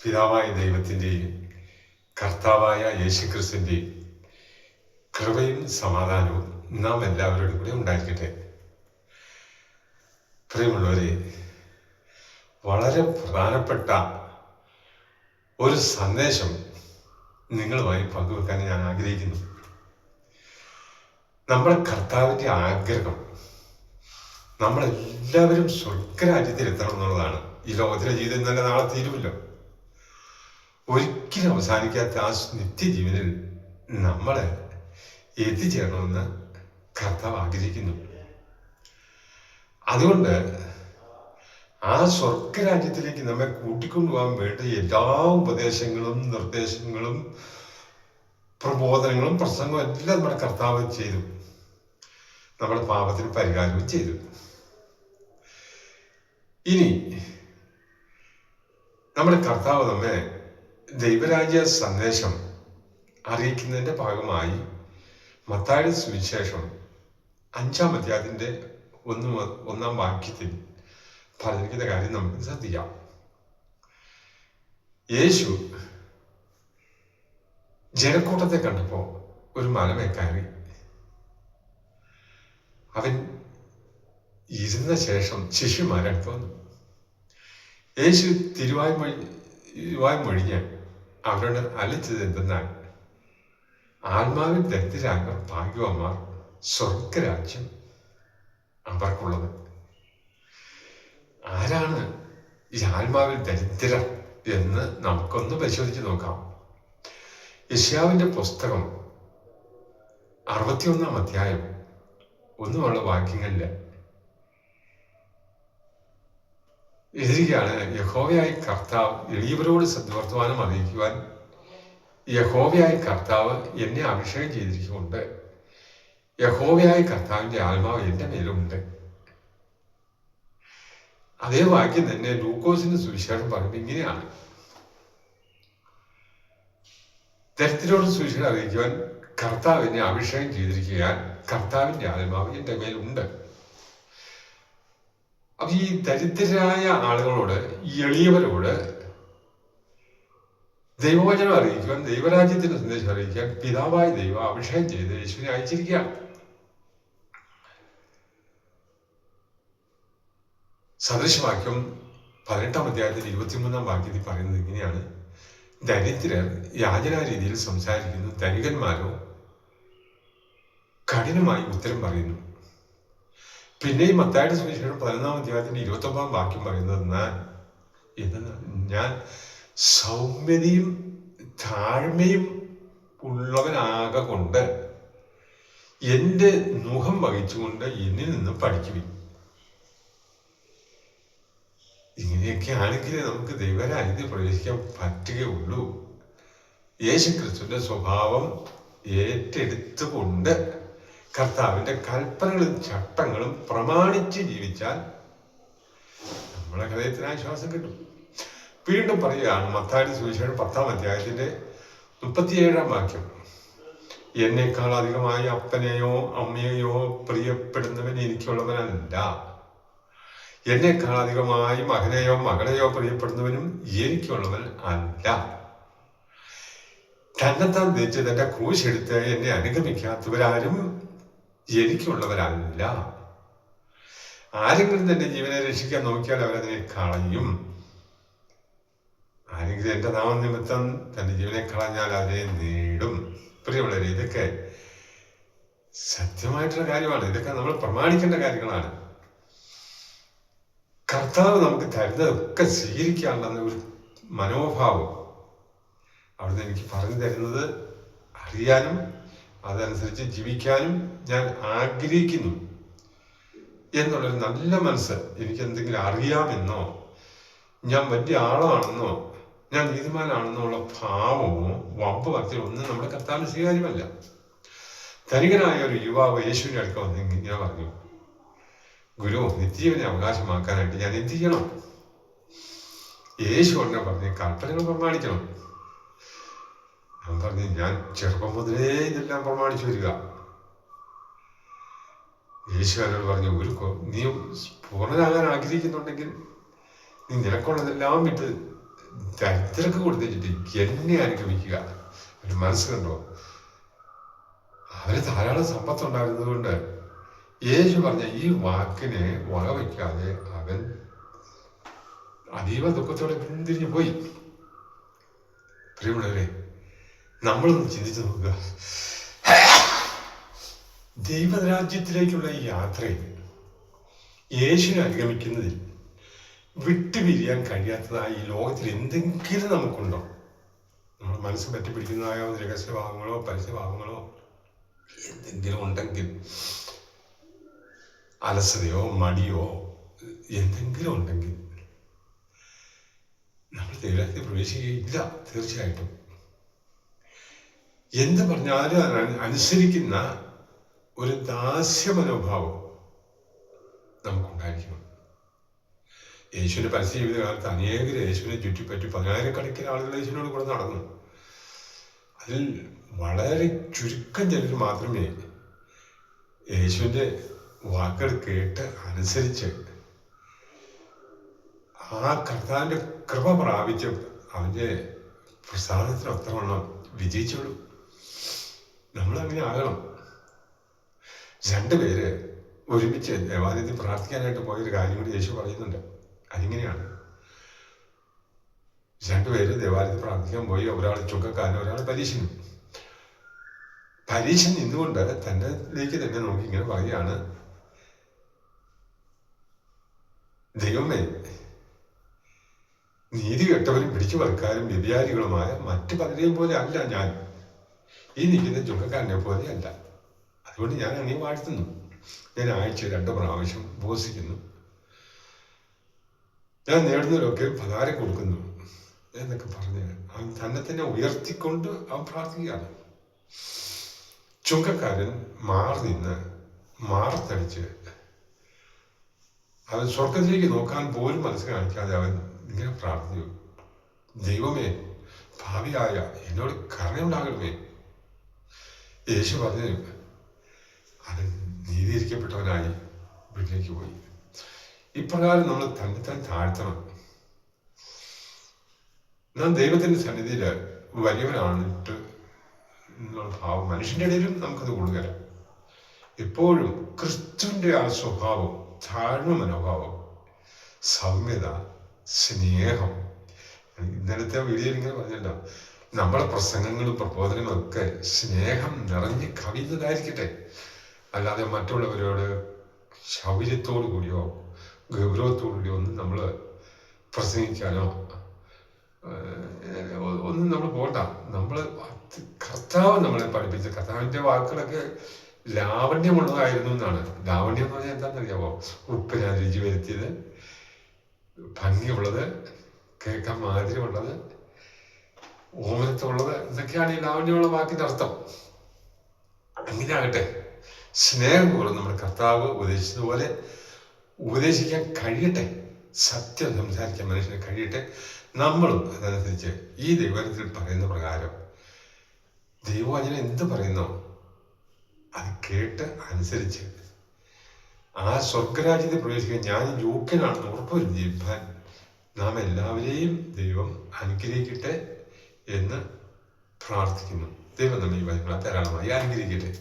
പിതാവായ ദൈവത്തിൻ്റെയും കർത്താവായ യേശുക്രിസ്തുവിൻ്റെയും കൃപയും സമാധാനവും നാം എല്ലാവരോടും കൂടി ഉണ്ടായിരിക്കട്ടെ. പ്രിയമുള്ളവരെ, വളരെ പ്രധാനപ്പെട്ട ഒരു സന്ദേശം നിങ്ങളുമായി പങ്കുവെക്കാൻ ഞാൻ ആഗ്രഹിക്കുന്നു. നമ്മുടെ കർത്താവിൻ്റെ ആഗ്രഹം നമ്മളെല്ലാവരും സ്വർഗരാജ്യത്തിൽ എത്തണം എന്നുള്ളതാണ്. ഈ ലോകത്തിലെ ജീവിതം തന്നെ നാളെ തീരുമല്ലോ. ഒരിക്കലും അവസാനിക്കാത്ത ആ നിത്യജീവനിൽ നമ്മൾ എത്തിച്ചേരണമെന്ന് കർത്താവ് ആഗ്രഹിക്കുന്നു. അതുകൊണ്ട് ആ സ്വർഗരാജ്യത്തിലേക്ക് നമ്മെ കൂട്ടിക്കൊണ്ടുപോകാൻ വേണ്ട എല്ലാ ഉപദേശങ്ങളും നിർദ്ദേശങ്ങളും പ്രബോധനങ്ങളും പ്രസംഗവും എല്ലാം നമ്മുടെ കർത്താവ് ചെയ്തു. നമ്മുടെ പാപത്തിന് പരിഹാരവും ചെയ്തു. ഇനി നമ്മുടെ കർത്താവ് നമ്മെ ദൈവരാജ്യ സന്ദേശം അറിയിക്കുന്നതിൻ്റെ ഭാഗമായി മത്തായിയുടെ സുവിശേഷം 5-ാം അധ്യായത്തിൻ്റെ 1-ാം വാക്യത്തിൽ പറഞ്ഞിരിക്കുന്ന കാര്യം നമുക്ക് ശ്രദ്ധിക്കാം. യേശു ജനക്കൂട്ടത്തെ കണ്ടപ്പോൾ ഒരു മലമേ കയറി. അവൻ ഇരുന്ന ശേഷം ശിഷ്യന്മാരടുത്ത് വന്നു. യേശു തിരുവായ് മൊഴിഞ്ഞ് അവരോട് അലിച്ചത് എന്തെന്നാൽ, ആത്മാവിൽ ദരിദ്രരായവർ ഭാഗ്യവാന്മാർ, സ്വർഗരാജ്യം അവർക്കുള്ളത്. ആരാണ് ഈ ആത്മാവിൽ ദരിദ്രർ എന്ന് നമുക്കൊന്ന് പരിശോധിച്ച് നോക്കാം. യെശയ്യാവിന്റെ പുസ്തകം 61-ാം അധ്യായം 1-ുള്ള വാക്യങ്ങളിൽ എതിരികയാണ്, യഹോവയായ കർത്താവ് എളിയവരോട് സദ്വർത്തമാനം അറിയിക്കുവാൻ യഹോവയായ കർത്താവ് എന്നെ അഭിഷേകം ചെയ്തിരിക്കുന്നുണ്ട്. യഹോവയായ കർത്താവിന്റെ ആത്മാവ് എന്റെ മേലുണ്ട്. അതേ വാക്യം തന്നെ ലൂക്കോസിന്റെ സുവിശേഷം പറയുമ്പോൾ ഇങ്ങനെയാണ്, ദരിദ്രരോട് സുവിശേഷം അറിയിക്കുവാൻ കർത്താവ് എന്നെ അഭിഷേകം ചെയ്തിരിക്കാൻ കർത്താവിന്റെ ആത്മാവ് എന്റെ മേലുണ്ട്. അപ്പൊ ഈ ദരിദ്രരായ ആളുകളോട്, ഈ എളിയവരോട് ദൈവവചനം അറിയിക്കുവാൻ, ദൈവരാജ്യത്തിന്റെ സന്ദേശം അറിയിക്കാൻ പിതാവായ ദൈവം അഭിഷേകം ചെയ്ത് യേശുവിനെ അയച്ചിരിക്കുകയാണ്. സദൃശവാക്യം 18-ാം അധ്യായത്തിൽ 23-ാം വാക്യത്തിൽ പറയുന്നത് ഇങ്ങനെയാണ്, ദരിദ്രർ യാചനാ രീതിയിൽ സംസാരിക്കുന്നു, ധനികന്മാരോ കഠിനമായി ഉത്തരം പറയുന്നു. പിന്നെയും മത്തായിയുടെ സുവിശേഷം 11-ാം അധ്യായത്തിന്റെ 29-ാം വാക്യം പറയുന്നത്, ഞാൻ സൗമ്യതയും താഴ്മയും ഉള്ളവനാകെ കൊണ്ട് എൻ്റെ മുഖം വഹിച്ചുകൊണ്ട് എന്നിൽ നിന്ന് പഠിക്കുവിൻ. ഇങ്ങനെയൊക്കെ ആണെങ്കിലേ നമുക്ക് ദൈവരാജ്യത്തിൽ പ്രവേശിക്കാൻ പറ്റുകയുള്ളൂ. യേശുക്രിസ്തുവിന്റെ സ്വഭാവം ഏറ്റെടുത്തുകൊണ്ട് കർത്താവിന്റെ കൽപ്പനകളും ചട്ടങ്ങളും പ്രമാണിച്ച് ജീവിച്ചാൽ നമ്മളെ ഹൃദയത്തിന് ആശ്വാസം കിട്ടും. വീണ്ടും പറയുകയാണ് മത്തായിയുടെ സുവിശേഷം 10-ാം അധ്യായത്തിന്റെ 37-ാം വാക്യം, എന്നേക്കാൾ അധികമായി അപ്പനെയോ അമ്മയെയോ പ്രിയപ്പെടുന്നവൻ എനിക്കുള്ളവനല്ല, എന്നേക്കാൾ അധികമായി മകനെയോ മകളെയോ പ്രിയപ്പെടുന്നവനും എനിക്കുള്ളവൻ അല്ല. തന്നെത്താൻ ധരിച്ച് തന്റെ ക്രൂശെടുത്ത് എന്നെ അനുഗമിക്കാത്തവരാരും എനിക്കുള്ളവരല്ല. ആരെങ്കിലും തന്റെ ജീവനെ രക്ഷിക്കാൻ നോക്കിയാൽ അവരതിനെ കളയും. ആരെങ്കിലും എന്റെ നാമനിമിത്തം തന്റെ ജീവനെ കളഞ്ഞാൽ അതിനെ നേടും. പ്രിയമുള്ളവരെ, ഇതൊക്കെ സത്യമായിട്ടുള്ള കാര്യമാണ്. ഇതൊക്കെ നമ്മൾ പ്രമാണിക്കേണ്ട കാര്യങ്ങളാണ്. കർത്താവ് നമുക്ക് തരുന്നതൊക്കെ സ്വീകരിക്കാനുള്ള ഒരു മനോഭാവം അവിടുന്ന് എനിക്ക് പറഞ്ഞു തരുന്നത് അറിയാനും അതനുസരിച്ച് ജീവിക്കാനും ഞാൻ ആഗ്രഹിക്കുന്നു എന്നുള്ളൊരു നല്ല മനസ്സ്, എനിക്ക് എന്തെങ്കിലും അറിയാമെന്നോ ഞാൻ വലിയ ആളാണെന്നോ ഞാൻ നീതിമാനാണെന്നോ ഉള്ള ഭാവമോ വമ്പ് ഭക്തിയോ ഒന്നും നമ്മുടെ കർത്താവിന് സ്വീകാര്യമല്ല. ധനികനായ ഒരു യുവാവ് യേശുവിന്റെ അടുക്ക വന്ന് ഇങ്ങനെ പറഞ്ഞു, ഗുരു, നിത്യജീവനെ അവകാശമാക്കാനായിട്ട് ഞാൻ എന്ത് ചെയ്യണം? യേശു ഉടനെ പറഞ്ഞ്, കൽപ്പനകൾ പ്രമാണിക്കണം. ഞാൻ പറഞ്ഞു, ഞാൻ ചെറുപ്പം മുതലേ ഇതെല്ലാം പ്രമാണിച്ചു വരിക. യേശു എന്നോട് പറഞ്ഞു, നീ പൂർണ്ണനാകാൻ ആഗ്രഹിക്കുന്നുണ്ടെങ്കിൽ നീ നിനക്കുള്ളതെല്ലാം വിട്ട് ദരിദ്രർക്ക് കൊടുത്തിട്ട് എന്നെ അനുഗമിക്കുക. ഒരു മനസ്സ് കണ്ടോ? അവന് ധാരാളം സമ്പത്തുണ്ടായിരുന്നത് കൊണ്ട് യേശു പറഞ്ഞ ഈ വാക്കിനെ വകവയ്ക്കാതെ അവൻ അതീവ ദുഃഖത്തോടെ പിന്തിരിഞ്ഞു പോയി. പ്രിയമുള്ളവരെ, നമ്മളൊന്ന് ചിന്തിച്ചു നോക്കുക. ദൈവരാജ്യത്തിലേക്കുള്ള ഈ യാത്രയിൽ യേശുവിനെ അനുഗമിക്കുന്നതിൽ വിട്ടുപിരിയാൻ കഴിയാത്തതായി ഈ ലോകത്തിൽ എന്തെങ്കിലും നമുക്കുണ്ടോ? നമ്മൾ മനസ്സ് പറ്റിപ്പിടിക്കുന്നതായ രഹസ്യഭാവങ്ങളോ പരസ്യഭാവങ്ങളോ എന്തെങ്കിലും ഉണ്ടെങ്കിൽ, അലസതയോ മടിയോ എന്തെങ്കിലും ഉണ്ടെങ്കിൽ നമ്മൾ ദൈവത്തിൽ പ്രവേശിക്കുകയില്ല. തീർച്ചയായിട്ടും എന്ത് പറഞ്ഞാലും അനുസരിക്കുന്ന ഒരു ദാസ്യ മനോഭാവം നമുക്കുണ്ടായിരിക്കണം. യേശുവിന്റെ പരസ്യ ജീവിതകാലത്ത് അനേകർ യേശുവിനെ ചുറ്റിപ്പറ്റി 10,000 ആളുകൾ യേശുവിനോട് കൂടെ നടന്നു. അതിൽ വളരെ ചുരുക്കം ചിലർ മാത്രമേ യേശുവിന്റെ വാക്കുകൾ കേട്ട് അനുസരിച്ച് ആ കർത്താവിന്റെ കൃപ പ്രാപിച്ച് അവന്റെ പ്രസാദത്തിനൊത്തവണ്ണം വിജയിച്ചോളൂ. നമ്മളങ്ങനെ ആകണം. 2 പേര് ഒരുമിച്ച് ദേവാലയത്തിൽ പ്രാർത്ഥിക്കാനായിട്ട് പോയൊരു കാര്യം കൂടി യേശു പറയുന്നുണ്ട്. അതിങ്ങനെയാണ്, 2 പേര് ദേവാലയത്തിൽ പ്രാർത്ഥിക്കാൻ പോയി. ഒരാൾ ചുങ്കക്കാരനും ഒരാൾ പരീശനും. പരീശൻ നിന്നുകൊണ്ട് തന്നിലേക്ക് തന്നെ നോക്കി ഇങ്ങനെ പറയുകയാണ്, ദൈവമേ, നീതി കെട്ടവരും പിടിച്ചു പറിക്കാരും വ്യഭിചാരികളുമായ മറ്റു പലരെയും പോലെ അല്ല ഞാൻ. ഈ നിൽക്കുന്ന ചുങ്കക്കാരനെ പോലെ അല്ല. അതുകൊണ്ട് ഞാൻ അങ്ങനെ വാഴ്ത്തുന്നു. ഞാൻ ആഴ്ച 2 പ്രാവശ്യം ഉപവസിക്കുന്നു. ഞാൻ നേടുന്നവരൊക്കെ പതാരം കൊടുക്കുന്നു എന്നൊക്കെ പറഞ്ഞ് അവൻ തന്നെ ഉയർത്തിക്കൊണ്ട് അവൻ പ്രാർത്ഥിക്കുകയാണ്. ചുങ്കക്കാരൻ മാറി നിന്ന് മാറത്തടിച്ച് അവൻ സ്വർഗത്തിലേക്ക് നോക്കാൻ പോലും മനസ്സ് കാണിക്കാതെ അവൻ ഇങ്ങനെ പ്രാർത്ഥിച്ചു, ദൈവമേ, ഭാവിയായ എന്നോട് കരുണയുണ്ടാകണമേ. യേശു പറഞ്ഞു അവൻ നീതീകരിക്കപ്പെട്ടവനായി വീട്ടിലേക്ക് പോയി. ഇപ്രകാരം നമ്മൾ തന്നെ താഴ്ത്തണം. നാം ദൈവത്തിന്റെ സന്നിധിയിൽ വലിയവനാണിട്ട് എന്നുള്ള ഭാവം മനുഷ്യന്റെ ഇടയിലും നമുക്കത് കൂടുതല. എപ്പോഴും ക്രിസ്തുവിന്റെ ആ സ്വഭാവം, താഴ്മ മനോഭാവം, സൗമ്യത, സ്നേഹം. ഇന്നലത്തെ വീഡിയോയിൽ ഇങ്ങനെ പറഞ്ഞല്ലോ, നമ്മളെ പ്രസംഗങ്ങളും പ്രബോധനങ്ങളും ഒക്കെ സ്നേഹം നിറഞ്ഞ് കവിയുന്നതായിരിക്കട്ടെ. അല്ലാതെ മറ്റുള്ളവരോട് ശൗര്യത്തോടു കൂടിയോ ഗൗരവത്തോടു കൂടിയോ ഒന്നും നമ്മൾ പ്രസംഗിക്കാനോ ഒന്നും നമ്മൾ പോകണ്ട. നമ്മൾ കർത്താവ് നമ്മളെ പഠിപ്പിച്ച കർത്താവിൻ്റെ വാക്കുകളൊക്കെ ലാവണ്യമുള്ളതായിരുന്നു എന്നാണ്. ലാവണ്യം എന്ന് പറഞ്ഞാൽ എന്താണെന്നറിയാമോ? ഉപ്പിന് രുചി വരുത്തിയത്, ഭംഗിയുള്ളത്, കേൾക്കാൻ മാധുര്യമുള്ളത്, ഓമനത്തുള്ളത്, ഇതൊക്കെയാണ് ഈ ലാവണ്യമുള്ള വാക്കിന്റെ അർത്ഥം. അങ്ങനെ ആകട്ടെ, സ്നേഹപൂർവ്വം നമ്മുടെ കർത്താവ് ഉപദേശിച്ചതുപോലെ ഉപദേശിക്കാൻ കഴിയട്ടെ. സത്യം സംസാരിക്കാൻ മനുഷ്യനെ കഴിയട്ടെ. നമ്മളും അതനുസരിച്ച് ഈ ദൈവത്തിൽ പറയുന്ന പ്രകാരം ദൈവവചനം എന്ത് പറയുന്നോ അത് കേട്ട് അനുസരിച്ച് ആ സ്വർഗരാജ്യത്തിൽ പ്രവേശിക്കാൻ ഞാൻ യോഗ്യനാണെന്ന് ഉറപ്പുവരുത്തി ജീവിക്കാൻ നാം എല്ലാവരെയും ദൈവം അനുഗ്രഹിക്കട്ടെ എന്ന് പ്രാർത്ഥിക്കുന്നു. ദൈവം നമ്മെ ഈ വചനങ്ങളെ ധാരാളമായി അനുഗ്രഹിക്കട്ടെ.